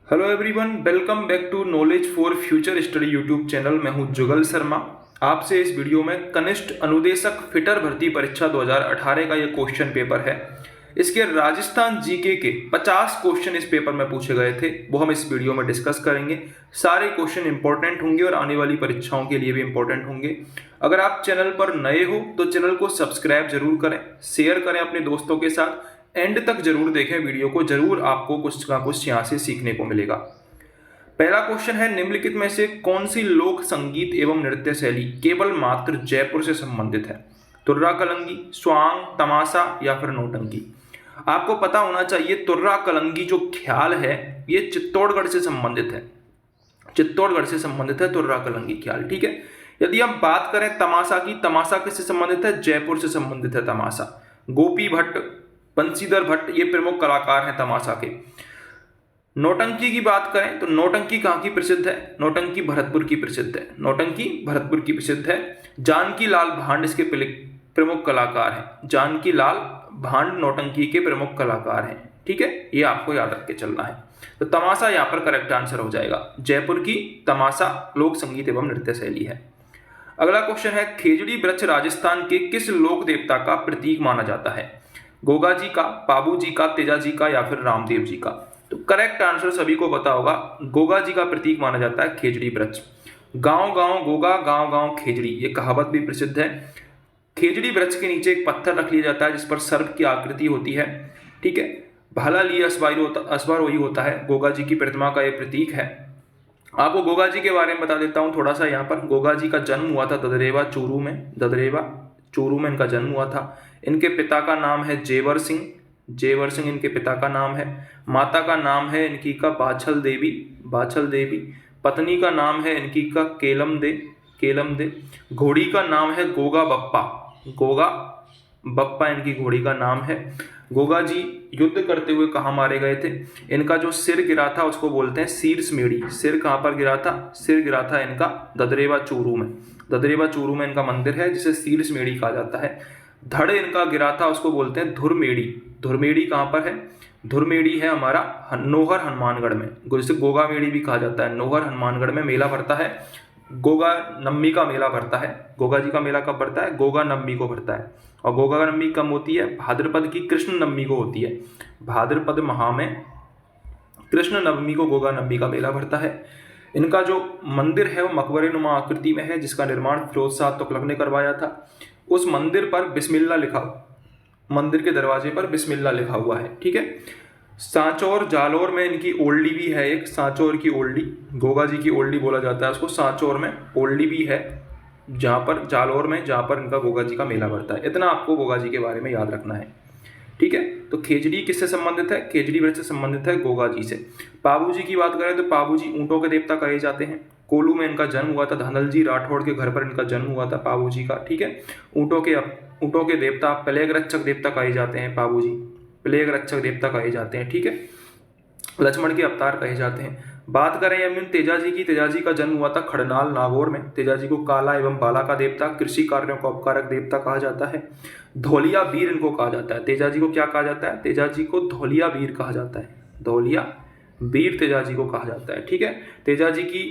Hello everyone, welcome back to knowledge for future study YouTube channel. मैं हूं जुगल शर्मा। आपसे इस वीडियो में कनिष्ठ अनुदेशक फिटर भर्ती परीक्षा 2018 का ये क्वेश्चन पेपर है। इसके राजस्थान जीके के 50 क्वेश्चन इस पेपर में पूछे गए थे, वो हम इस वीडियो में डिस्कस करेंगे। सारे क्वेश्चन इंपॉर्टेंट होंगे और आने वाली परीक्षाओं के लिए भी इंपॉर्टेंट होंगे। अगर आप चैनल पर नए हो तो चैनल को सब्सक्राइब जरूर करें, शेयर करें अपने दोस्तों के साथ, एंड तक जरूर देखें वीडियो को, जरूर आपको कुछ ना कुछ यहाँ से सीखने को मिलेगा। पहला क्वेश्चन है, निम्नलिखित में से कौन सी लोक संगीत एवं नृत्य शैली केवल मात्र जयपुर से संबंधित है? तुर्रा कलंगी, स्वांग, तमाशा या फिर नौटंकी? आपको पता होना चाहिए तुर्रा कलंगी जो ख्याल है ये चित्तौड़गढ़ से संबंधित है। चित्तौड़गढ़ से संबंधित है तुर्रा कलंगी ख्याल, ठीक है। यदि हम बात करें तमाशा की, तमाशा किससे संबंधित है? जयपुर से संबंधित है तमाशा। गोपी भट्ट, बंशीधर भट्ट ये प्रमुख कलाकार हैं तमाशा के। नौटंकी की बात करें तो नौटंकी कहाँ की प्रसिद्ध है? नौटंकी भरतपुर की प्रसिद्ध है। नौटंकी भरतपुर की प्रसिद्ध है। जानकी लाल भांड इसके प्रमुख कलाकार हैं। जानकी लाल भांड नौटंकी के प्रमुख कलाकार हैं, ठीक है। ये आपको याद रख के चलना है। तो तमाशा यहाँ पर करेक्ट आंसर हो जाएगा। जयपुर की तमाशा लोक संगीत एवं नृत्य शैली है। अगला क्वेश्चन है, खेजड़ी वृक्ष राजस्थान के किस लोक देवता का प्रतीक माना जाता है? गोगा जी का, पाबू जी का, तेजा जी का या फिर रामदेव जी का? तो करेक्ट आंसर सभी को पता होगा, गोगा जी का प्रतीक माना जाता है खेजड़ी वृक्ष। गांव गांव गोगा, गांव गांव खेजड़ी, ये कहावत भी प्रसिद्ध है। खेजड़ी वृक्ष के नीचे एक पत्थर रख लिया जाता है जिस पर सर्प की आकृति होती है, ठीक है। भाला लिए अश्वारोही होता है। गोगा जी की प्रतिमा का यह प्रतीक है। आपको गोगा जी के बारे में बता देता हूँ थोड़ा सा। यहाँ पर गोगा जी का जन्म हुआ था ददरेवा चूरू में। ददरेवा चूरू में इनका जन्म हुआ था। इनके पिता का नाम है जेवर सिंह। जेवर सिंह इनके पिता का नाम है। माता का नाम है इनकी का बाछल देवी। बाछल देवी। पत्नी का नाम है इनकी का केलम दे। केलम दे। घोड़ी का नाम है गोगा बप्पा। गोगा बप्पा इनकी घोड़ी का नाम है। गोगा जी युद्ध करते हुए कहाँ मारे गए थे? इनका जो सिर गिरा था उसको बोलते हैं शीर्ष मेढ़ी। सिर कहाँ पर गिरा था? सिर गिरा था इनका ददरेवा चूरू में। ददरेवा चूरू में इनका मंदिर है जिसे शीर्ष मेढ़ी कहा जाता है। धड़ इनका गिरा था उसको बोलते हैं धुरमेड़ी। धुरमेड़ी कहाँ पर है? धुरमेड़ी है हमारा नोहर हनुमानगढ़ में, जिसे गोगा मेड़ी भी कहा जाता है। नोहर हनुमानगढ़ में मेला भरता है। गोगा नम्मी का मेला भरता है। गोगा जी का मेला कब भरता है? गोगा नम्मी को भरता है। और गोगा नम्मी कब होती है? भाद्रपद की कृष्ण नवमी को होती है। भाद्रपद माह में कृष्ण नवमी को गोगा नम्मी का मेला भरता है। इनका जो मंदिर है वो मकबरे नुमा आकृति में है, जिसका निर्माण फिरोज शाह तुगलक ने करवाया था। उस मंदिर पर बिस्मिल्लाह लिखा, मंदिर के दरवाजे पर बिस्मिल्लाह लिखा हुआ है, ठीक है। सांचौर जालोर में इनकी ओल्डी भी है, एक सांचौर की ओल्डी, गोगा जी की ओल्डी बोला जाता है उसको। सांचौर में ओल्डी भी है, जहाँ पर जालोर में, जहाँ पर इनका गोगा जी का मेला भरता है। इतना आपको गोगा जी के बारे में याद रखना है, ठीक है। तो खेजड़ी किससे संबंधित है? खेजड़ी वृक्ष से संबंधित है गोगा जी से। पाबू जी की बात करें तो पाबू जी ऊंटों के देवता कहे जाते हैं। कोलू में इनका जन्म हुआ था। धनल जी राठौड़ के घर पर इनका जन्म हुआ था पाबू जी का, ठीक है। ऊंटों के देवता, प्लेग रक्षक देवता कहे जाते हैं पाबू जी। प्लेग रक्षक देवता कहे जाते हैं, ठीक है। लक्ष्मण के अवतार कहे जाते हैं। बात करें यमुन तेजा जी की, तेजा जी का जन्म हुआ था खड़नाल नागौर में। तेजा जी को काला एवं बाला का देवता, कृषि कार्यों का उपकारक देवता कहा जाता है। धौलिया वीर इनको कहा जाता है। तेजा जी को क्या कहा जाता है? तेजा जी को धौलिया वीर कहा जाता है। धौलिया वीर तेजा जी को कहा जाता है, ठीक है। तेजा जी की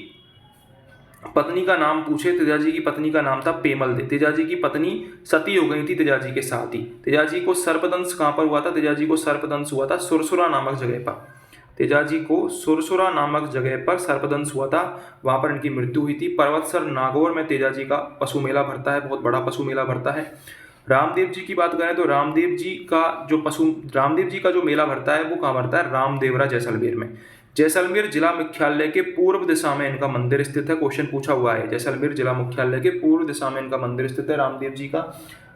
पत्नी का नाम पूछे, तेजा जी की पत्नी का नाम था पेमल दे। तेजा जी की पत्नी सती हो गई थी तेजा जी के साथ ही। तेजा जी को सर्पदंश कहाँ पर हुआ था? तेजा जी को सर्पदंश हुआ था सुरसुरा नामक जगह पर। तेजा जी को सुरसुरा नामक जगह पर सर्पदंश हुआ था, वहां पर इनकी मृत्यु हुई थी। पर्वतसर नागौर में तेजा जी का पशु मेला भरता है, बहुत बड़ा पशु मेला भरता है। रामदेव जी की बात करें तो रामदेव जी का जो मेला भरता है वो कहाँ भरता है? रामदेवरा जैसलमेर में। जैसलमेर जिला मुख्यालय के पूर्व दिशा में इनका मंदिर स्थित है। क्वेश्चन पूछा हुआ है, जैसलमेर जिला मुख्यालय के पूर्व दिशा में इनका मंदिर स्थित है रामदेव जी का।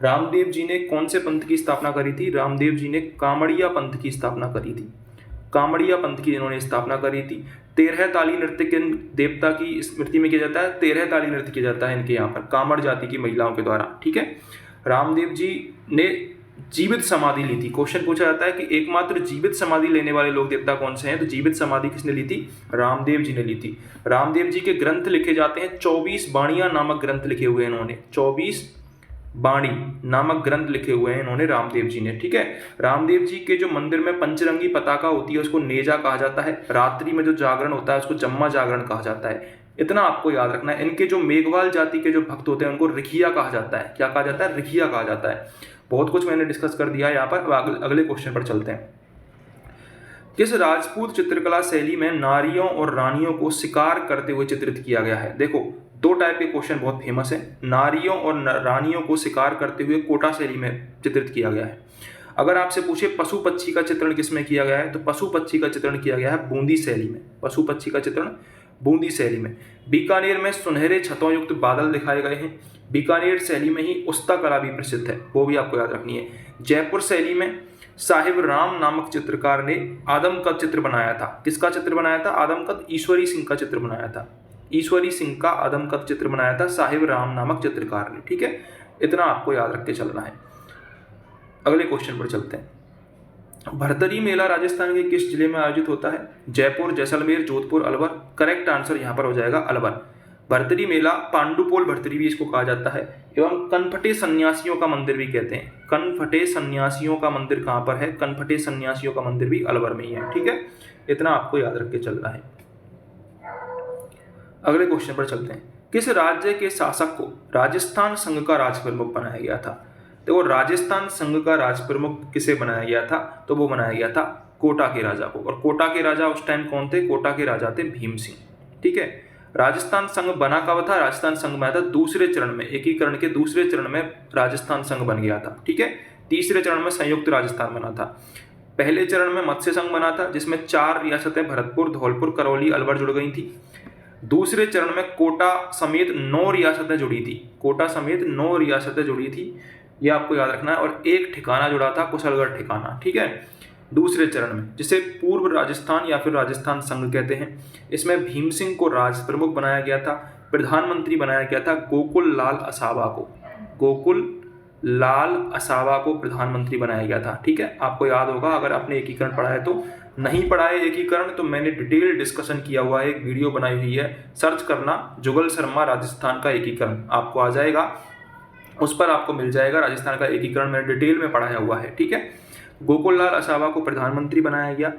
रामदेव जी ने कौन से पंथ की स्थापना करी थी? रामदेव जी ने कामड़िया पंथ की स्थापना करी थी। कामड़िया पंथ की इन्होंने स्थापना करी थी। 13 ताली नृत्य के देवता की स्मृति में किया जाता है। 13 ताली नृत्य किया जाता है इनके यहाँ पर कामड़ जाति की महिलाओं के द्वारा, ठीक है। रामदेव जी ने जीवित समाधि ली थी। क्वेश्चन पूछा जाता है कि एकमात्र जीवित समाधि लेने वाले लोक देवता कौन से हैं? तो जीवित समाधि किसने ली थी? रामदेव जी ने ली थी। रामदेव जी के ग्रंथ लिखे जाते हैं, 24 बाणियां नामक ग्रंथ लिखे हुए हैं इन्होंने। 24 बाणी नामक ग्रंथ लिखे हुए हैं इन्होंने रामदेव जी ने। ठीक है, रामदेव जी के जो मंदिर में पंचरंगी पताका होती है उसको नेजा कहा जाता है, रात्रि में जो जागरण होता है उसको जम्मा जागरण कहा जाता है। इतना आपको याद रखना है। इनके जो मेघवाल जाति के जो भक्त होते हैं उनको रिखिया कहा जाता है। क्या कहा जाता है? रिखिया कहा जाता है। बहुत कुछ मैंने डिस्कस कर दिया है यहाँ पर। अगले क्वेश्चन पर चलते हैं। किस राजपूत चित्रकला शैली में नारियों और रानियों को शिकार करते हुए चित्रित किया गया है? देखो, दो टाइप के क्वेश्चन बहुत फेमस है। नारियों और रानियों को शिकार करते हुए कोटा शैली में चित्रित किया गया है। अगर आपसे पूछे पशु पक्षी का चित्रण किसमें किया गया है, तो पशु पक्षी का चित्रण किया गया है बूंदी शैली में। पशु पक्षी का चित्रण बूंदी शैली में। बीकानेर में सुनहरे छतों युक्त बादल दिखाए गए हैं। बीकानेर शैली में ही उस्ता कला भी प्रसिद्ध है, वो भी आपको याद रखनी है। जयपुर शैली में साहिब राम नामक चित्रकार ने आदमकद चित्र बनाया था। किसका चित्र बनाया था? आदमकद ईश्वरी सिंह का चित्र बनाया था। ईश्वरी सिंह का आदमकद चित्र बनाया था साहिब राम नामक चित्रकार ने। ठीक है, इतना आपको याद रख के चलना है। अगले क्वेश्चन पर चलते हैं। भरतरी मेला राजस्थान के किस जिले में आयोजित होता है? जयपुर, जैसलमेर, जोधपुर, अलवर। करेक्ट आंसर यहाँ पर हो जाएगा अलवर। भरतरी मेला पांडुपोल भरतरी भी इसको कहा जाता है, एवं कनफटे सन्यासियों का मंदिर भी कहते हैं। कनफटे सन्यासियों का मंदिर कहाँ पर है? कनफटे सन्यासियों का मंदिर भी अलवर में ही है। ठीक है, इतना आपको याद रख के चलना है। अगले क्वेश्चन पर चलते हैं। किस राज्य के शासक को राजस्थान संघ का राज प्रमुख बनाया गया था? देखो, राजस्थान संघ का राज प्रमुख किसे बनाया गया था? तो वो बनाया गया था कोटा के राजा को। और कोटा के राजा उस टाइम कौन थे? कोटा के राजा थे भीम सिंह। ठीक है, राजस्थान संघ बना कब था? राजस्थान संघ बना था दूसरे चरण में, एकीकरण के दूसरे चरण में राजस्थान संघ बन गया था। ठीक है, तीसरे चरण में संयुक्त राजस्थान बना था। पहले चरण में मत्स्य संघ बना था जिसमें 4 रियासतें भरतपुर, धौलपुर, करौली, अलवर जुड़ गई थी। दूसरे चरण में कोटा समेत 9 रियासतें जुड़ी थी। कोटा समेत 9 रियासतें जुड़ी थी, यह आपको याद रखना है। और एक ठिकाना जुड़ा था, कुशलगढ़ ठिकाना। ठीक है, दूसरे चरण में, जिसे पूर्व राजस्थान या फिर राजस्थान संघ कहते हैं। इसमें भीम सिंह को राज प्रमुख बनाया गया था। प्रधानमंत्री बनाया गया था गोकुल लाल असावा को। गोकुल लाल असावा को प्रधानमंत्री बनाया गया था। ठीक है, आपको याद होगा अगर आपने एकीकरण पढ़ा है तो। नहीं पढ़ा है एकीकरण तो मैंने डिटेल डिस्कशन किया हुआ है, एक वीडियो बनाई हुई है, सर्च करना जुगल शर्मा राजस्थान का एकीकरण, आपको आ जाएगा, उस पर आपको मिल जाएगा। राजस्थान का एकीकरण मैंने डिटेल में पढ़ाया हुआ है। ठीक है, गोकुललाल असावा को प्रधानमंत्री बनाया गया।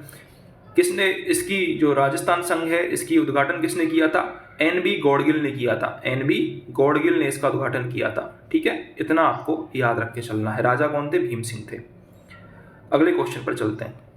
किसने इसकी जो राजस्थान संघ है इसकी उद्घाटन किसने किया था? एन.बी. गौड़गिल ने किया था। एन.बी. गौड़गिल ने इसका उद्घाटन किया था। ठीक है, इतना आपको याद रख के चलना है। राजा कौन थे? भीम सिंह थे। अगले क्वेश्चन पर चलते हैं।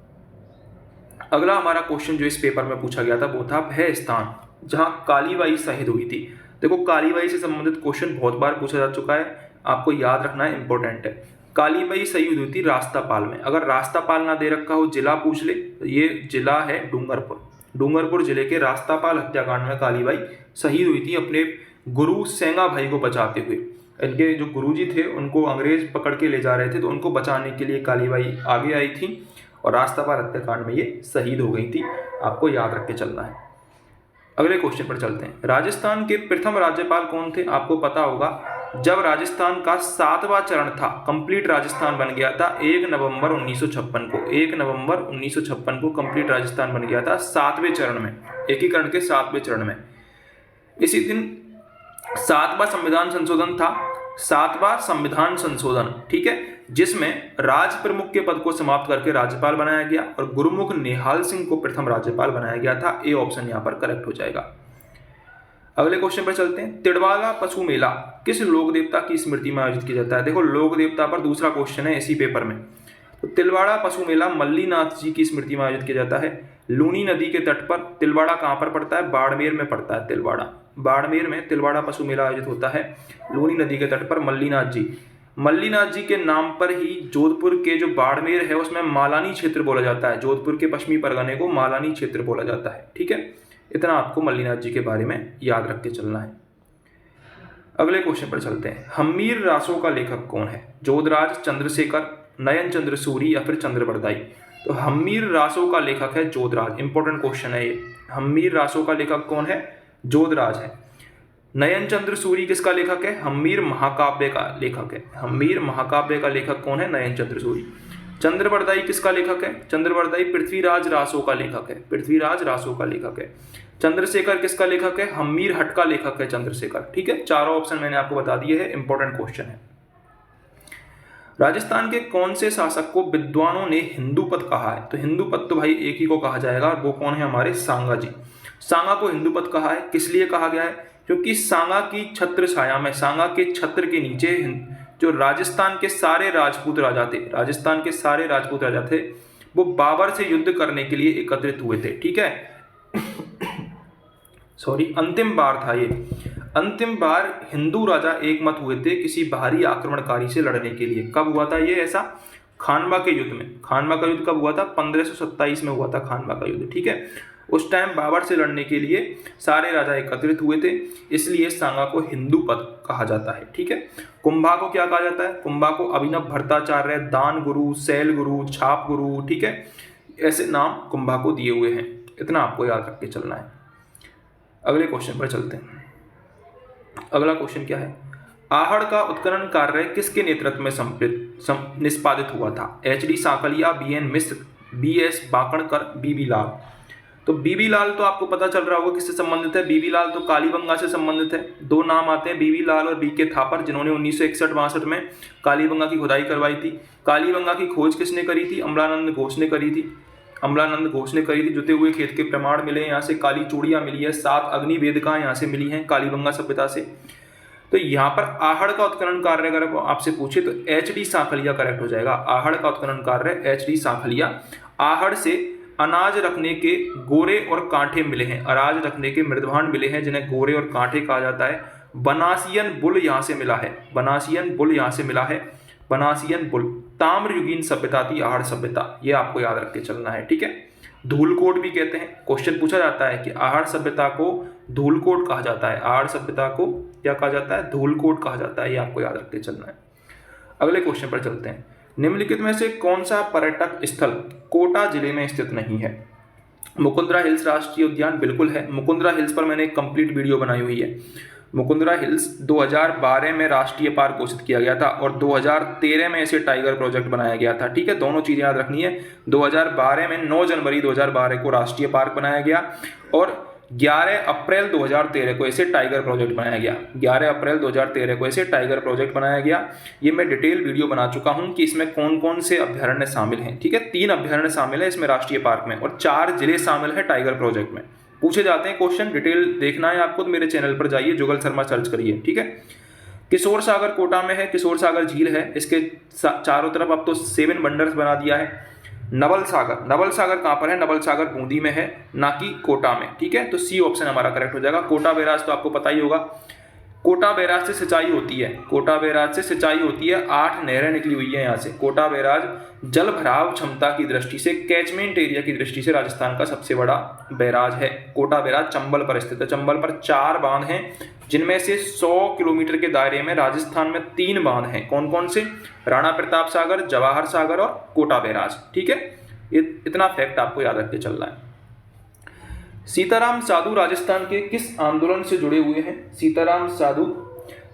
अगला हमारा क्वेश्चन जो इस पेपर में पूछा गया था वो था वह स्थान जहां कालीबाई शहीद हुई थी। देखो, कालीबाई से संबंधित क्वेश्चन बहुत बार पूछा जा चुका है, आपको याद रखना है, इंपॉर्टेंट है। कालीबाई शहीद हुई थी रास्तापाल में। अगर रास्तापाल ना दे रखा हो, जिला पूछ ले, तो ये जिला है डूंगरपुर। डूंगरपुर जिले के रास्तापाल हत्याकांड में कालीबाई शहीद हुई थी अपने गुरु सेंगा भाई को बचाते हुए। इनके जो गुरुजी थे उनको अंग्रेज पकड़ के ले जा रहे थे, तो उनको बचाने के लिए कालीबाई आगे आई थी और रास्तापाल हत्याकांड में ये शहीद हो गई थी। आपको याद रख के चलना है। अगले क्वेश्चन पर चलते हैं। राजस्थान के प्रथम राज्यपाल कौन थे? आपको पता होगा, जब राजस्थान का 7वां चरण था, कंप्लीट राजस्थान बन गया था 1 नवंबर 1956 को। 1 नवंबर 1956 को कंप्लीट राजस्थान बन गया था 7वें चरण में, एकीकरण के 7वें चरण में। इसी दिन 7वां संविधान संशोधन था, 7वां संविधान संशोधन। ठीक है, जिसमें राज प्रमुख के पद को समाप्त करके राज्यपाल बनाया गया और गुरुमुख निहाल सिंह को प्रथम राज्यपाल बनाया गया था। ए ऑप्शन यहाँ पर करेक्ट हो जाएगा। अगले क्वेश्चन पर चलते हैं। तिड़वाला पशु मेला किस लोक देवता की स्मृति में आयोजित किया जाता है? देखो, लोक देवता पर दूसरा क्वेश्चन है इसी पेपर में। तो तिलवाड़ा पशु मेला मल्लीनाथ जी की स्मृति में आयोजित किया जाता है लूनी नदी के तट पर। तिलवाड़ा कहाँ पर पड़ता है? बाड़मेर में पड़ता है तिलवाड़ा। बाड़मेर में तिलवाड़ा पशु मेला आयोजित होता है लूनी नदी के तट पर। मल्लीनाथ जी के नाम पर ही जोधपुर के जो बाड़मेर है उसमें मालानी क्षेत्र बोला जाता है। जोधपुर के पश्चिमी परगने को मालानी क्षेत्र बोला जाता है। ठीक है, इतना आपको मल्लीनाथ जी के बारे में याद रख के चलना है। अगले क्वेश्चन पर चलते हैं। हम्मीर रासों का लेखक कौन है? जोधराज, चंद्रशेखर, नयन चंद्र सूरी या फिर चंद्रबरदाई? तो हम्मीर रासों का लेखक है जोधराज। इंपॉर्टेंट क्वेश्चन है ये। हम्मीर रासों का लेखक कौन है? जोधराज है। नयन चंद्र सूरी किसका लेखक है? हम्मीर महाकाव्य का लेखक है। हम्मीर महाकाव्य का लेखक कौन है? नयन चंद्र सूरी। चंद्रबरदाई किसका लेखक है? चंद्रबरदाई पृथ्वीराज रासो का लेखक है। पृथ्वीराज रासो का लेखक है। चंद्रशेखर किसका लेखक है? हम्मीर हट का लेखक है चंद्रशेखर। ठीक है, चारों ऑप्शन मैंने आपको बता दिए हैं, इंपॉर्टेंट क्वेश्चन है। राजस्थान के कौन से शासक को विद्वानों ने हिंदूपत कहा है? तो हिंदूपत तो भाई एक ही को कहा जाएगा, और वो कौन है? हमारे सांगा जी। सांगा को हिंदूपत कहा है, किस लिए कहा गया है? क्योंकि सांगा की छत्र छाया में, सांगा के छत्र के नीचे जो राजस्थान के सारे राजपूत राजा थे, राजस्थान के सारे राजपूत राजा थे, वो बाबर से युद्ध करने के लिए एकत्रित हुए थे। ठीक है, सॉरी, अंतिम बार था ये, अंतिम बार हिंदू राजा एकमत हुए थे किसी बाहरी आक्रमणकारी से लड़ने के लिए। कब हुआ था ये ऐसा? खानवा के युद्ध में। खानवा का युद्ध कब हुआ था? 1527 में हुआ था खानवा का युद्ध। ठीक है, उस टाइम बाबर से लड़ने के लिए सारे राजा एकत्रित हुए थे, इसलिए सांगा को हिंदूपत कहा जाता है। ठीक है, कुंभा को क्या कहा जाता है? कुंभा को अभिनव भट्टाचार्य, दान गुरु, शैल गुरु, छाप गुरु, ठीक है, ऐसे नाम कुंभा को दिए हुए हैं। इतना आपको याद रख के चलना है। अगले क्वेश्चन पर चलते हैं। अगला क्वेश्चन क्या है? आहड़ का उत्खनन कार्य किसके नेतृत्व में निष्पादित हुआ था? एच.डी. सांकलिया, बी.एन. मिश्र, बी.एस. बाकणकर, बी.बी. लाल। तो बी.बी. लाल तो आपको पता चल रहा होगा किससे संबंधित है। बी.बी. लाल तो कालीबंगा से संबंधित है। दो नाम आते हैं, बी.बी. लाल और बी.के. थापर, जिन्होंने 1961-62 में कालीबंगा की खुदाई करवाई थी। कालीबंगा की खोज किसने करी थी? अमलानंद घोष ने करी थी। अमलानंद घोष ने करी थी। जुते हुए खेत के प्रमाण मिले, यहाँ से काली चूड़ियाँ मिली है, 7 अग्नि वेदिकाएं यहाँ से मिली हैं कालीबंगा सभ्यता से। तो यहाँ पर आहड़ का उत्खनन कार्य अगर आपसे पूछे तो एच.डी. सांखलिया करेक्ट हो जाएगा। आहड़ का उत्खनन कार्य एच.डी. सांखलिया। आहड़ से अनाज रखने के गोरे और कांठे मिले हैं, अनाज रखने के मृदभांड मिले हैं, जिन्हें गोरे और कांठे कहा जाता है। बनासियन बुल यहाँ से मिला है, बनासियन बुल यहाँ से मिला है, बनासियन बुल। ताम्रयुगीन सभ्यता थी आहड़ सभ्यता, ये आपको याद रख के चलना है। ठीक है, धूलकोट भी कहते हैं। क्वेश्चन पूछा जाता है कि आहड़ सभ्यता को धूलकोट कहा जाता है। आहड़ सभ्यता को क्या कहा जाता है? धूलकोट कहा जाता है, ये आपको याद रख के चलना है। अगले क्वेश्चन पर चलते हैं। निम्नलिखित में से कौन सा पर्यटक स्थल कोटा जिले में स्थित नहीं है? मुकुंदरा हिल्स राष्ट्रीय उद्यान बिल्कुल है। मुकुंदरा हिल्स पर मैंने एक कंप्लीट वीडियो बनाई हुई है। मुकुंदरा हिल्स 2012 में राष्ट्रीय पार्क घोषित किया गया था और 2013 में इसे टाइगर प्रोजेक्ट बनाया गया था। ठीक है, दोनों चीज़ें याद रखनी है। 2012 में 9 जनवरी 2012 को राष्ट्रीय पार्क बनाया गया और 11 अप्रैल 2013 को इसे टाइगर प्रोजेक्ट बनाया गया। 11 अप्रैल 2013 को इसे टाइगर प्रोजेक्ट बनाया गया। ये मैं डिटेल वीडियो बना चुका हूँ कि इसमें कौन कौन से अभ्यारण्य शामिल हैं। ठीक है, 3 अभ्यारण्य शामिल है इसमें राष्ट्रीय पार्क में और 4 जिले शामिल है टाइगर प्रोजेक्ट में। पूछे जाते हैं क्वेश्चन, डिटेल देखना है आपको तो मेरे चैनल पर जाइए, जुगल शर्मा सर्च करिए। ठीक है, किशोर सागर कोटा में है, किशोर सागर झील है, इसके चारों तरफ अब तो 7 वंडर्स बना दिया है। नवल सागर, नवल सागर कहाँ पर है? नवल सागर बूंदी में है, ना कि कोटा में। ठीक है, तो सी ऑप्शन हमारा करेक्ट हो जाएगा। कोटा बैराज तो आपको पता ही होगा, कोटा बैराज से सिंचाई होती है, कोटा बैराज से सिंचाई होती है। 8 नहरें निकली हुई है यहाँ से। कोटा बैराज जल भराव क्षमता की दृष्टि से, कैचमेंट एरिया की दृष्टि से राजस्थान का सबसे बड़ा बैराज है। कोटा बैराज चंबल पर स्थित है। चंबल पर 4 बांध हैं, जिनमें से 100 किलोमीटर के दायरे में राजस्थान में 3 बांध हैं। कौन कौन से? राणा प्रताप सागर, जवाहर सागर और कोटा बैराज। ठीक है, इतना फैक्ट आपको याद रख के चलना है। सीताराम साधु राजस्थान के किस आंदोलन से जुड़े हुए हैं? सीताराम साधु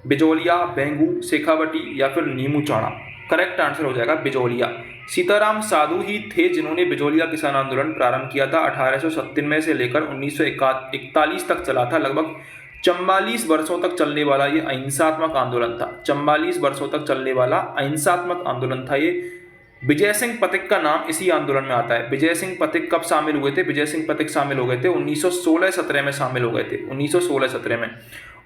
बिजोलिया, बेंगू, शेखावटी या फिर नीमू चाणा। करेक्ट आंसर हो जाएगा बिजोलिया। सीताराम साधु ही थे जिन्होंने बिजोलिया किसान आंदोलन प्रारंभ किया था। 1897 से लेकर 1941 तक चला था। लगभग 44 वर्षों तक चलने वाला ये अहिंसात्मक आंदोलन था। 44 वर्षों तक चलने वाला अहिंसात्मक आंदोलन था ये। विजय सिंह पथिक का नाम इसी आंदोलन में आता है। विजय सिंह पथिक कब शामिल हुए थे? विजय सिंह पथिक शामिल हो गए थे 1916-17 में शामिल हो गए थे, 1916-17 में।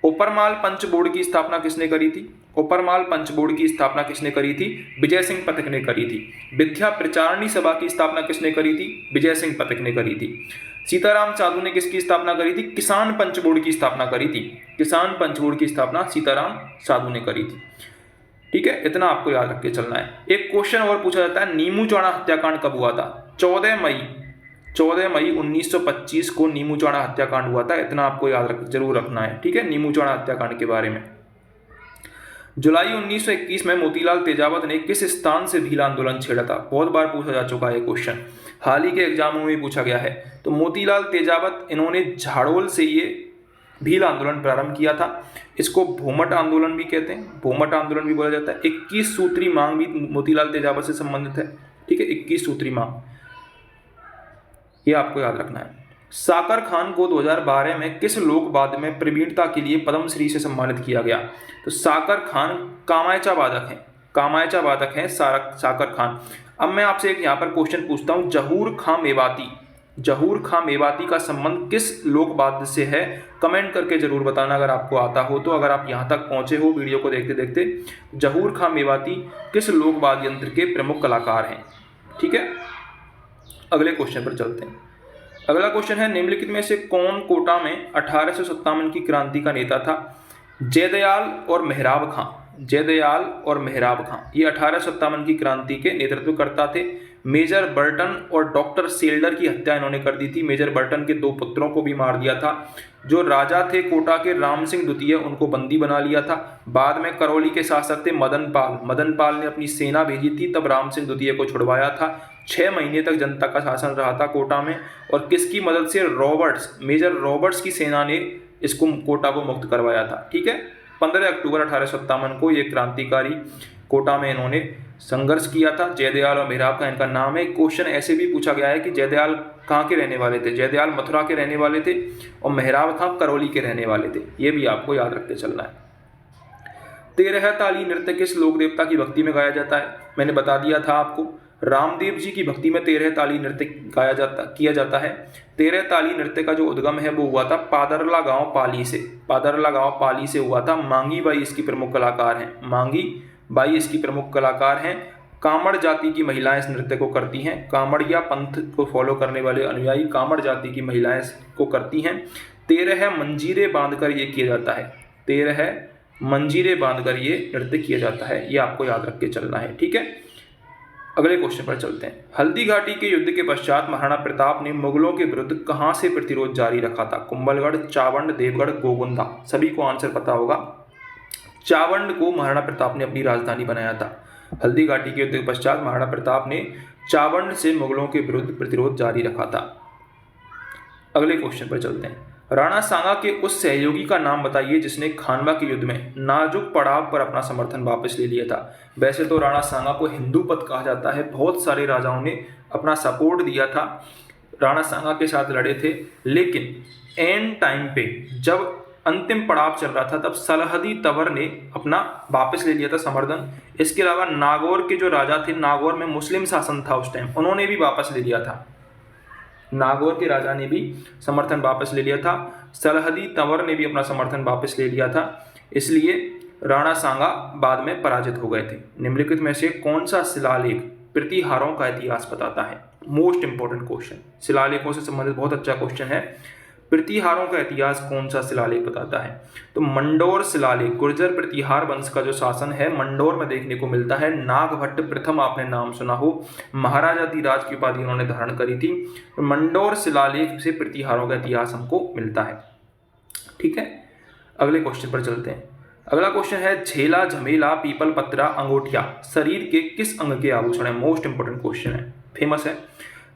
ऊपरमाल पंच बोर्ड की स्थापना किसने करी थी? ऊपरमाल पंच बोर्ड की स्थापना किसने करी थी? विजय सिंह पथिक ने करी थी। विद्या प्रचारणी सभा की स्थापना किसने करी थी? विजय सिंह पथिक ने करी थी। सीताराम साधु ने किसकी स्थापना करी थी? किसान पंच बोर्ड की स्थापना करी थी। किसान पंच बोर्ड की स्थापना सीताराम साधु ने करी थी। ठीक है, इतना आपको याद रख के चलना है। एक क्वेश्चन और पूछा जाता है, नीमू चाणा हत्याकांड कब हुआ था? 14 मई 1925 को नीमू चाणा हत्याकांड हुआ था। इतना आपको जरूर रखना है। ठीक है, नीमू चाणा हत्याकांड के बारे में। जुलाई 1921 में मोतीलाल तेजावत ने किस स्थान से भील आंदोलन छेड़ा था? बहुत बार पूछा जा चुका है क्वेश्चन, हाल ही के एग्जामों में पूछा गया है। तो मोतीलाल तेजावत, इन्होंने झाड़ोल से ये भील आंदोलन प्रारंभ किया था। इसको भूमट आंदोलन भी कहते हैं, भूमट आंदोलन भी बोला जाता है। 21 सूत्री मांग भी मोतीलाल तेजावत से संबंधित है। ठीक है, 21 सूत्री मांग, ये आपको याद रखना है। साकर खान को 2012 में किस लोकवाद्य में प्रवीणता के लिए पद्मश्री से सम्मानित किया गया? तो साकर खान कामायचा वादक हैं। कामायचा वादक हैं साकर खान। अब मैं आपसे एक यहाँ पर क्वेश्चन पूछता हूँ, जहूर खां मेवाती, जहूर खां मेवाती का संबंध किस लोक वाद्य से है? कमेंट करके जरूर बताना अगर आपको आता हो तो। अगर आप यहाँ तक पहुंचे हो वीडियो को देखते देखते, जहूर खां मेवाती किस लोक वाद्य यंत्र के प्रमुख कलाकार हैं? ठीक है, अगले क्वेश्चन पर चलते हैं। अगला क्वेश्चन है, निम्नलिखित में से कौन कोटा में 1857 की क्रांति का नेता था? जयदयाल और मेहराब खां, जयदयाल और मेहराब खां ये 1857 की क्रांति के नेतृत्व करता थे। मेजर बर्टन और डॉक्टर सेल्डर की हत्या इन्होंने कर दी थी। मेजर बर्टन के 2 पुत्रों को भी मार दिया था। जो राजा थे कोटा के राम सिंह द्वितीय, उनको बंदी बना लिया था। बाद में करौली के शासक थे मदन पाल, मदन पाल ने अपनी सेना भेजी थी, तब राम सिंह द्वितीय को छुड़वाया था। 6 महीने तक जनता का शासन रहा था कोटा में, और किसकी मदद से? रॉबर्ट्स, मेजर रॉबर्ट्स की सेना ने इसको कोटा को मुक्त करवाया था। ठीक है, 15 अक्टूबर 1857 को ये क्रांतिकारी कोटा में इन्होंने संघर्ष किया था। जयदयाल और मेहराब का इनका नाम है। क्वेश्चन ऐसे भी पूछा गया है कि जयदयाल कहाँ के रहने वाले थे? जयदयाल मथुरा के रहने वाले थे और मेहराब खां करौली के रहने वाले थे। ये भी आपको याद रख के चलना है। 13 ताली नृत्य किस लोक देवता की भक्ति में गाया जाता है? मैंने बता दिया था आपको, रामदेव जी की भक्ति में 13 ताली नृत्य किया जाता है। 13 ताली नृत्य का जो उद्गम है वो हुआ था पादरला गांव पाली से, पादरला गांव पाली से हुआ था। मांगी बाई इसकी प्रमुख कलाकार हैं, मांगी बाई इसकी प्रमुख कलाकार हैं। कामड़ जाति की महिलाएं इस नृत्य को करती हैं। कामड़िया पंथ को फॉलो करने वाले अनुयायी कामड़ जाति की महिलाएं को करती हैं। 13 मंजीरे बांधकर ये किया जाता है, 13 मंजीरे बांधकर ये नृत्य किया जाता है। ये आपको याद रख के चलना है। ठीक है, अगले क्वेश्चन पर चलते हैं। हल्दी घाटी के युद्ध के पश्चात महाराणा प्रताप ने मुगलों के विरुद्ध कहां से प्रतिरोध जारी रखा था? कुंभलगढ़, चावंड, देवगढ़, गोगुंदा। सभी को आंसर पता होगा। चावंड को महाराणा प्रताप ने अपनी राजधानी बनाया था। हल्दी घाटी के युद्ध के पश्चात महाराणा प्रताप ने चावंड से मुगलों के विरुद्ध प्रतिरोध जारी रखा था। अगले क्वेश्चन पर चलते हैं। राणा सांगा के उस सहयोगी का नाम बताइए जिसने खानवा के युद्ध में नाजुक पड़ाव पर अपना समर्थन वापस ले लिया था। वैसे तो राणा सांगा को हिंदूपत कहा जाता है, बहुत सारे राजाओं ने अपना सपोर्ट दिया था, राणा सांगा के साथ लड़े थे, लेकिन एंड टाइम पे जब अंतिम पड़ाव चल रहा था तब सलहदी तंवर ने अपना वापस ले लिया था समर्थन। इसके अलावा नागौर के जो राजा थे, नागौर में मुस्लिम शासन था उस टाइम, उन्होंने भी वापस ले लिया था। नागौर के राजा ने भी समर्थन वापस ले लिया था। सलहदी तंवर ने भी अपना समर्थन वापस ले लिया था। इसलिए राणा सांगा बाद में पराजित हो गए थे। निम्नलिखित में से कौन सा शिलालेख प्रतिहारों का इतिहास बताता है? मोस्ट इंपॉर्टेंट क्वेश्चन, शिलालेखों से संबंधित बहुत अच्छा क्वेश्चन है। प्रतिहारों का इतिहास कौन सा शिलालेख बताता है? तो मंडोर शिलालेख, गुर्जर प्रतिहार वंश का जो शासन है मंडोर में देखने को मिलता है। नागभट्ट प्रथम आपने नाम सुना हो, महाराजाधिराज की उपाधि उन्होंने धारण करी थी। मंडोर शिलालेख से प्रतिहारों का इतिहास हमको मिलता है। ठीक है, अगले क्वेश्चन पर चलते हैं। अगला क्वेश्चन है, झेला, झमेला, पीपल पत्रा, अंगूठिया शरीर के किस अंग के आभूषण है? मोस्ट इंपोर्टेंट क्वेश्चन है, फेमस है।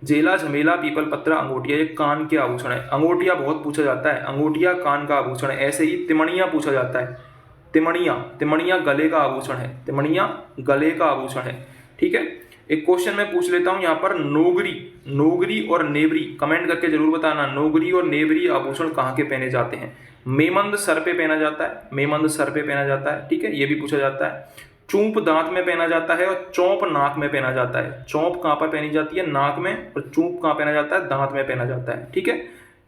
झेला, झमेला, पीपल पत्रा, अंगूठिया ये कान के आभूषण है। अंगूठिया बहुत पूछा जाता है, अंगूठिया कान का आभूषण है। ऐसे ही तिमणिया पूछा जाता है, तिमणिया, तिमणिया गले का आभूषण है, तिमणिया गले का आभूषण है। ठीक है, एक क्वेश्चन मैं पूछ लेता हूं यहाँ पर, नोगरी, नोगरी और नेवरी, कमेंट करके जरूर बताना, नोगरी और नेवरी आभूषण कहाँ के पहने जाते हैं? मेमंद सर पे पहना जाता है, मेमंद सर पे पहना जाता है। ठीक है, ये भी पूछा जाता है। चूंप दांत में पहना जाता है और चौंप नाक में पहना जाता है। चौंप कहाँ पर पहनी जाती है? नाक में, और चूंप कहाँ पहना जाता है? दांत में पहना जाता है। ठीक है,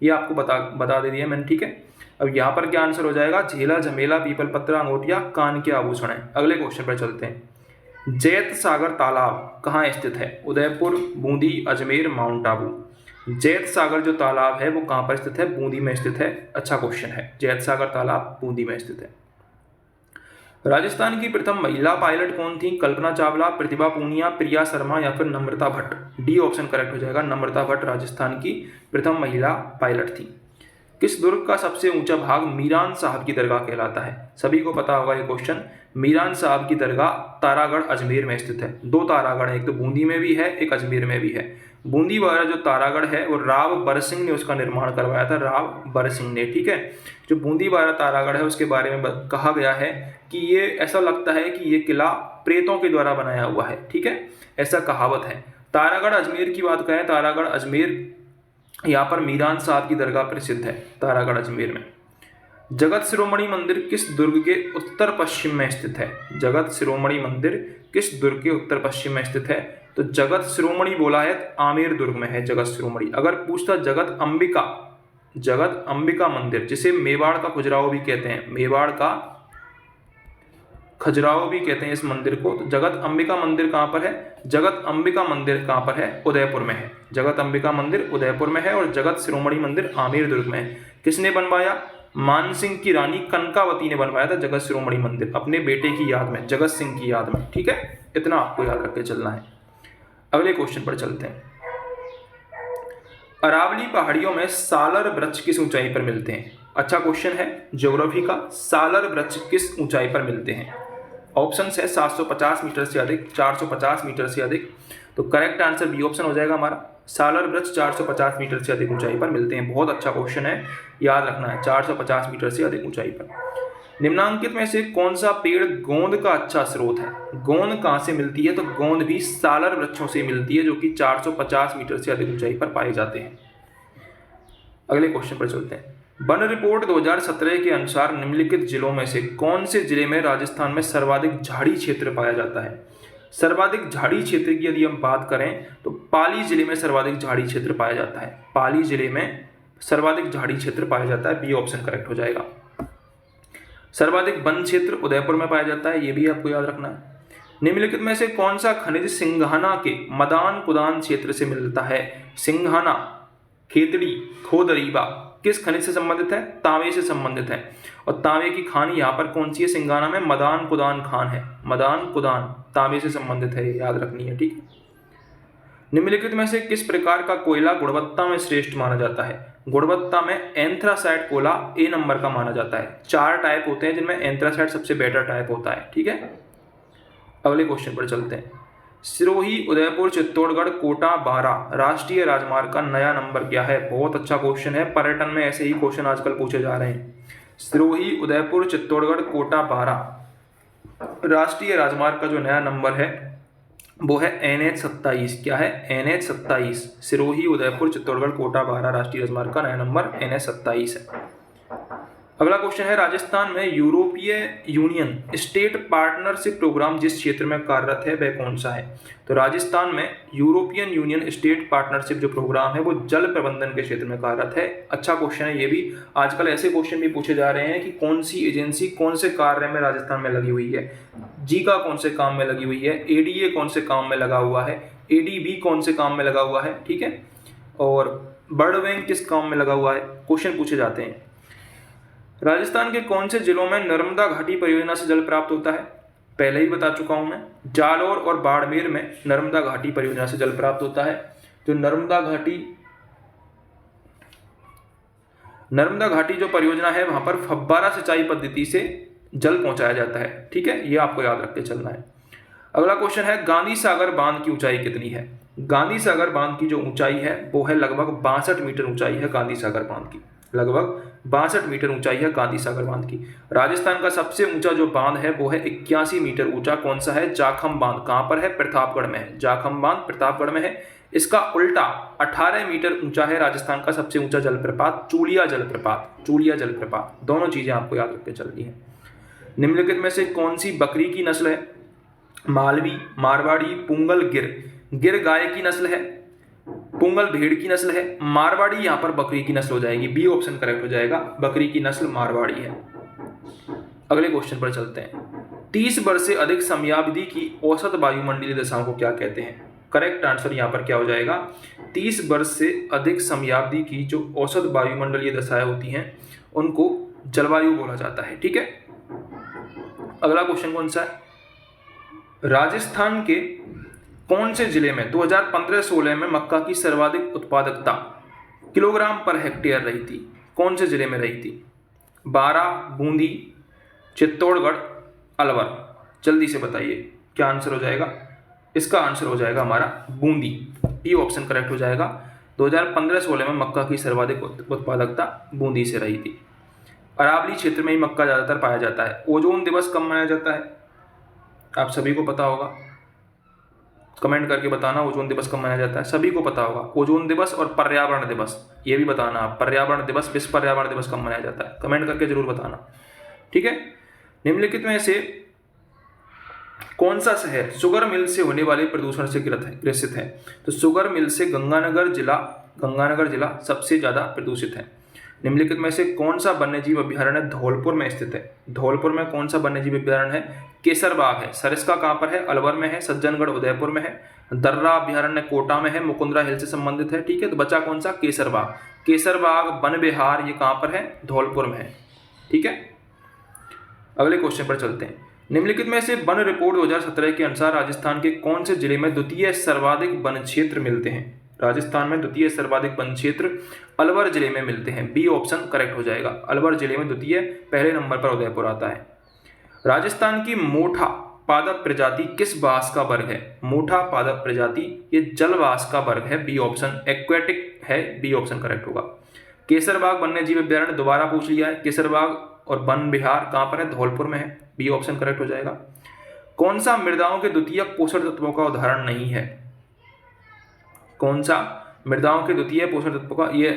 ये आपको बता दे दिया मैंने। ठीक है, अब यहाँ पर क्या आंसर हो जाएगा? झेला, झमेला, पीपल पत्रा, अंगूठिया कान के आभूषण है। अगले क्वेश्चन पर चलते हैं। जैत सागर तालाब कहाँ स्थित है? उदयपुर, बूंदी, अजमेर, माउंट आबू। जैत सागर जो तालाब है वो कहाँ पर स्थित है? बूंदी में स्थित है। अच्छा क्वेश्चन है, जैत सागर तालाब बूंदी में स्थित है। राजस्थान की प्रथम महिला पायलट कौन थी? कल्पना चावला, प्रतिभा पूनिया, प्रिया शर्मा या फिर नम्रता भट्ट? डी ऑप्शन करेक्ट हो जाएगा, नम्रता भट्ट राजस्थान की प्रथम महिला पायलट थी। किस दुर्ग का सबसे ऊंचा भाग मीरान साहब की दरगाह कहलाता है? सभी को पता होगा ये क्वेश्चन। मीरान साहब की दरगाह तारागढ़ अजमेर में स्थित है। 2 तारागढ़ है, एक तो बूंदी में भी है, एक अजमेर में भी है। बूंदी वाला जो तारागढ़ है वो राव बरसिंह ने उसका निर्माण करवाया था, राव बरसिंह ने। ठीक है, जो बूंदी वाला तारागढ़ है उसके बारे में कहा गया है कि ये ऐसा लगता है कि ये किला प्रेतों के द्वारा बनाया हुआ है। ठीक है, ऐसा कहावत है। तारागढ़ अजमेर की बात करें, तारागढ़ अजमेर यहाँ पर मीरान साहब की दरगाह प्रसिद्ध है, तारागढ़ अजमेर में। जगत शिरोमणि मंदिर किस दुर्ग के उत्तर पश्चिम में स्थित है? जगत शिरोमणि मंदिर किस दुर्ग के उत्तर पश्चिम में स्थित है? तो जगत शिरोमणि बोला है तो आमेर दुर्ग में है जगत शिरोमणि। अगर पूछता जगत अंबिका मंदिर, जिसे मेवाड़ का खजुराहो भी कहते हैं, मेवाड़ का खजुराहो भी कहते हैं इस मंदिर को, तो जगत अंबिका मंदिर कहाँ पर है? जगत अंबिका मंदिर कहाँ पर है? उदयपुर में है। जगत अंबिका मंदिर उदयपुर में है और जगत शिरोमणि मंदिर आमेर दुर्ग में है। किसने बनवाया? मानसिंह की रानी कनकावती ने बनवाया था जगत शिरोमणि मंदिर, अपने बेटे की याद में, जगत सिंह की याद में। ठीक है, इतना आपको याद रख के चलना है। अगले क्वेश्चन पर चलते हैं। अरावली पहाड़ियों में सालर वृक्ष किस ऊंचाई पर मिलते हैं? अच्छा क्वेश्चन है ज्योग्राफी का। सालर वृक्ष किस ऊंचाई पर मिलते हैं? ऑप्शंस है 750 मीटर से अधिक, 450 मीटर से अधिक। तो करेक्ट आंसर बी ऑप्शन हो जाएगा हमारा। सालर वृक्ष 450 मीटर से अधिक ऊंचाई पर मिलते हैं। बहुत अच्छा क्वेश्चन है, याद रखना है, 450 मीटर से अधिक ऊंचाई पर। निम्नांकित में से कौन सा पेड़ गोंद का अच्छा स्रोत है? गोंद कहाँ से मिलती है? तो गोंद भी सालर वृक्षों से मिलती है, जो कि 450 मीटर से अधिक ऊंचाई पर पाए जाते हैं। अगले क्वेश्चन पर चलते हैं। वन रिपोर्ट 2017 के अनुसार निम्नलिखित जिलों में से कौन से जिले में राजस्थान में सर्वाधिक झाड़ी क्षेत्र पाया जाता है? सर्वाधिक झाड़ी क्षेत्र की यदि हम बात करें तो पाली जिले में सर्वाधिक झाड़ी क्षेत्र पाया जाता है। पाली जिले में सर्वाधिक झाड़ी क्षेत्र पाया जाता है, बी ऑप्शन करेक्ट हो जाएगा। सर्वाधिक वन क्षेत्र उदयपुर में पाया जाता है, ये भी आपको याद रखना है। निम्नलिखित में से कौन सा खनिज सिंघाना के मदान कुदान क्षेत्र से मिलता है? सिंघाना, खेतड़ी, खोदरीबा किस खनिज से संबंधित है? तांबे से संबंधित है। और तांबे की खान यहाँ पर कौन सी है? सिंघाना में मदान कुदान खान है। मदान कुदान तांबे से संबंधित है, याद रखनी है। ठीक है। निम्नलिखित में से किस प्रकार का कोयला गुणवत्ता में श्रेष्ठ माना जाता है? गुणवत्ता में एंथ्रासाइट कोयला ए नंबर का माना जाता है। 4 टाइप होते हैं जिनमें एंथ्रासाइट सबसे बेटर टाइप होता है। ठीक है, अगले क्वेश्चन पर चलते हैं। सिरोही उदयपुर चित्तौड़गढ़ कोटा बारा राष्ट्रीय राजमार्ग का नया नंबर क्या है? बहुत अच्छा क्वेश्चन है, पर्यटन में ऐसे ही क्वेश्चन आजकल पूछे जा रहे हैं। सिरोही उदयपुर चित्तौड़गढ़ कोटा बारा राष्ट्रीय राजमार्ग का जो नया नंबर है वो है NH27। क्या है? NH27। सिरोही उदयपुर चित्तौड़गढ़ कोटा बारा राष्ट्रीय राजमार्ग का नया नंबर NH27 है। अगला क्वेश्चन है, राजस्थान में यूरोपीय यूनियन स्टेट पार्टनरशिप प्रोग्राम जिस क्षेत्र में कार्यरत है वह कौन सा है? तो राजस्थान में यूरोपियन यूनियन स्टेट पार्टनरशिप जो प्रोग्राम है वो जल प्रबंधन के क्षेत्र में कार्यरत है। अच्छा क्वेश्चन है ये भी। आजकल ऐसे क्वेश्चन भी पूछे जा रहे हैं कि कौन सी एजेंसी कौन से कार्य में राजस्थान में लगी हुई है। जीका कौन से काम में लगी हुई है, ADA कौन से काम में लगा हुआ है, ADB कौन से काम में लगा हुआ है। ठीक है, और बर्ड बैंक किस काम में लगा हुआ है, क्वेश्चन पूछे जाते हैं। राजस्थान के कौन से जिलों में नर्मदा घाटी परियोजना से जल प्राप्त होता है? पहले ही बता चुका हूं मैं, जालौर और बाड़मेर में नर्मदा घाटी परियोजना से जल प्राप्त होता है। तो नर्मदा घाटी जो परियोजना है वहां पर फव्वारा सिंचाई पद्धति से जल पहुंचाया जाता है। ठीक है, ये आपको याद रख के चलना है। अगला क्वेश्चन है, गांधी सागर बांध की ऊंचाई कितनी है? गांधी सागर बांध की जो ऊंचाई है वो है लगभग 62 मीटर ऊंचाई है गांधी सागर बांध की। लगभग 62 मीटर ऊंचाई है गांधी सागर बांध की। राजस्थान का सबसे ऊंचा जो बांध है वो है 81 मीटर ऊंचा। कौन सा है? जाखम बांध। कहां पर है? प्रतापगढ़ में है। जाखम बांध प्रतापगढ़ में है। इसका उल्टा 18 मीटर ऊंचा है राजस्थान का सबसे ऊंचा जलप्रपात चूलिया जलप्रपात। चूलिया जलप्रपात, दोनों चीजें आपको याद रख के चलनी है। निम्नलिखित में से कौन सी बकरी की नस्ल है? मालवी, मारवाड़ी, पुंगल, गिर। गिर गाय की नस्ल है, पुंगल भेड़ की नस्ल है, मारवाड़ी यहाँ पर बकरी की नस्ल हो जाएगी। बी ऑप्शन करेक्ट हो जाएगा, बकरी की नस्ल मारवाड़ी है। अगले क्वेश्चन पर चलते हैं। 30 वर्ष से अधिक समयावधि की औसत वायुमंडलीय दशाओं को क्या कहते हैं? करेक्ट आंसर यहाँ पर क्या हो जाएगा? 30 वर्ष से अधिक समयावधि की जो औसत वायुमंडलीय दशाएं होती हैं उनको जलवायु बोला जाता है। ठीक है, अगला क्वेश्चन कौन सा है? राजस्थान के कौन से जिले में 2015-16 में मक्का की सर्वाधिक उत्पादकता किलोग्राम पर हेक्टेयर रही थी? कौन से जिले में रही थी? बारा, बूंदी, चित्तौड़गढ़, अलवर। जल्दी से बताइए क्या आंसर हो जाएगा? इसका आंसर हो जाएगा हमारा बूंदी। ये ऑप्शन करेक्ट हो जाएगा। 2015-16 में मक्का की सर्वाधिक उत्पादकता बूंदी से रही थी। अरावली क्षेत्र में ही मक्का ज़्यादातर पाया जाता है। ओजोन दिवस कब मनाया जाता है? आप सभी को पता होगा। कमेंट करके बताना ओजोन दिवस कब मनाया जाता है, सभी को पता होगा। ओजोन दिवस और पर्यावरण दिवस, ये भी बताना आप, पर्यावरण दिवस, विश्व पर्यावरण दिवस कब मनाया जाता है, कमेंट करके जरूर बताना, ठीक है। निम्नलिखित में से कौन सा शहर शुगर मिल से होने वाले प्रदूषण से ग्रसित है? तो शुगर मिल से गंगानगर जिला सबसे ज्यादा प्रदूषित है। निम्नलिखित में से कौन सा वन्यजीव अभ्यारण्य धौलपुर में स्थित है? धौलपुर में कौन सा वन्यजीव अभ्यारण्य है? केसरबाग है। सरिस्का कहाँ पर है? अलवर में है। सज्जनगढ़ उदयपुर में है। दर्रा अभ्यारण्य कोटा में है, मुकुंदरा हिल से संबंधित है, ठीक है। तो बचा कौन सा? केसरबाग। केसरबाग वन विहार ये कहाँ पर है? धौलपुर में है, ठीक है। अगले क्वेश्चन पर चलते हैं। निम्नलिखित में से वन रिपोर्ट 2017 के अनुसार राजस्थान के कौन से जिले में द्वितीय सर्वाधिक वन क्षेत्र मिलते हैं? राजस्थान में द्वितीय सर्वाधिक वन क्षेत्र अलवर जिले में मिलते हैं। बी ऑप्शन करेक्ट हो जाएगा। अलवर जिले में द्वितीय, पहले नंबर पर उदयपुर आता है। राजस्थान की मोठा पादप प्रजाति किस बास का वर्ग है? मोठा पादप प्रजाति ये जलवास का वर्ग है। बी ऑप्शन एक्वेटिक है, बी ऑप्शन करेक्ट होगा। केसरबाग वन्यजीव अभ्यारण्य दोबारा पूछ लिया है। केसरबाग और वन विहार कहाँ पर है? धौलपुर में है। बी ऑप्शन करेक्ट हो जाएगा। कौन सा मृदाओं के द्वितीयक पोषण तत्वों का उदाहरण नहीं है? कौन सा मृदाओं के द्वितीय पोषण तत्वों का, ये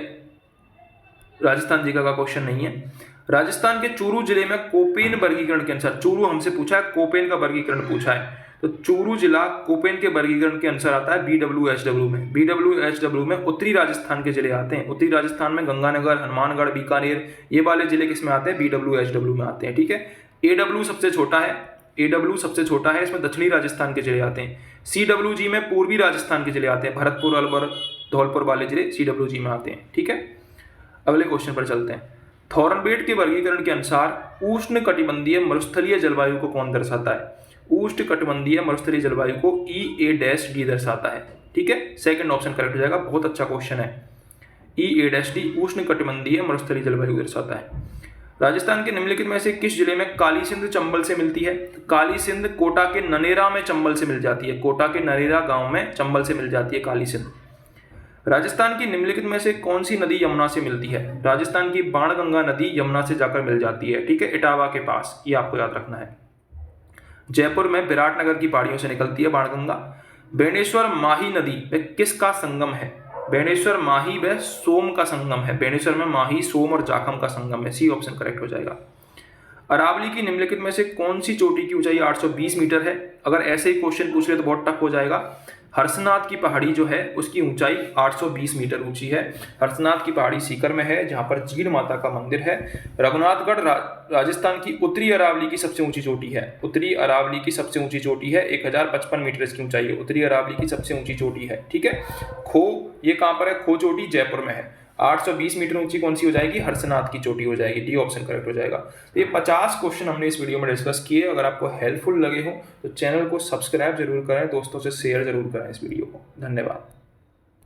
राजस्थान जी का क्वेश्चन नहीं है। राजस्थान के चूरू जिले में कोपेन वर्गीकरण के अनुसार, चूरू हमसे पूछा है, कोपेन का वर्गीकरण पूछा है, तो चूरू जिला कोपेन के वर्गीकरण के अनुसार आता है BWHW में। BWHW में उत्तरी राजस्थान के जिले आते हैं। उत्तरी राजस्थान में गंगानगर, हनुमानगढ़, बीकानेर, ये वाले जिले किसमें आते हैं? BWHW में आते हैं, ठीक है। AW सबसे छोटा है, AW सबसे छोटा है, इसमें दक्षिणी राजस्थान के जिले आते हैं। CWG में पूर्वी राजस्थान के जिले आते हैं। भरतपुर, अलवर, धौलपुर वाले जिले CWG में आते हैं, ठीक है। अगले क्वेश्चन पर चलते हैं। थॉर्नबेट के वर्गीकरण के अनुसार उष्ण कटिबंधीय मरुस्थलीय जलवायु को कौन दर्शाता है? उष्ण कटिबंधीय मरुस्थलीय जलवायु को EA-D दर्शाता है, ठीक है। सेकंड ऑप्शन करेक्ट हो जाएगा। बहुत अच्छा क्वेश्चन है। EA-D उष्ण कटिबंधीय मरुस्थलीय जलवायु दर्शाता है। राजस्थान के निम्नलिखित में से किस जिले में काली सिंध चंबल से मिलती है? काली सिंध कोटा के ननेरा में चंबल से मिल जाती है। कोटा के ननेरा गांव में चंबल से मिल जाती है काली सिंध। राजस्थान की निम्नलिखित में से कौन सी नदी यमुना से मिलती है? राजस्थान की बाणगंगा नदी यमुना से जाकर मिल जाती है, ठीक है, इटावा के पास, ये आपको याद रखना है। जयपुर में विराटनगर की पहाड़ियों से निकलती है बाणगंगा। बेणेश्वर माही नदी व किसका संगम है? बेणेश्वर माही व सोम का संगम है। बेणेश्वर में माही, सोम और जाखम का संगम है। सी ऑप्शन करेक्ट हो जाएगा। अरावली की निम्नलिखित में से कौन सी चोटी की ऊंचाई 820 मीटर है? अगर ऐसे ही क्वेश्चन पूछ ले तो बहुत टफ हो जाएगा। हर्षनाथ की पहाड़ी जो है उसकी ऊंचाई 820 मीटर ऊंची है। हर्षनाथ की पहाड़ी सीकर में है, जहां पर जीण माता का मंदिर है। रघुनाथगढ़ राजस्थान की उत्तरी अरावली की सबसे ऊंची चोटी है। उत्तरी अरावली की सबसे ऊंची चोटी है, 1055 मीटर इसकी ऊंचाई है। उत्तरी अरावली की सबसे ऊंची चोटी है, ठीक है। खो, ये कहां पर है? खो चोटी जयपुर में है। 820 मीटर ऊंची कौन सी हो जाएगी? हर्षनाथ की चोटी हो जाएगी। डी ऑप्शन करेक्ट हो जाएगा। तो ये 50 क्वेश्चन हमने इस वीडियो में डिस्कस किए। अगर आपको हेल्पफुल लगे हो तो चैनल को सब्सक्राइब जरूर करें, दोस्तों से शेयर जरूर करें इस वीडियो को। धन्यवाद।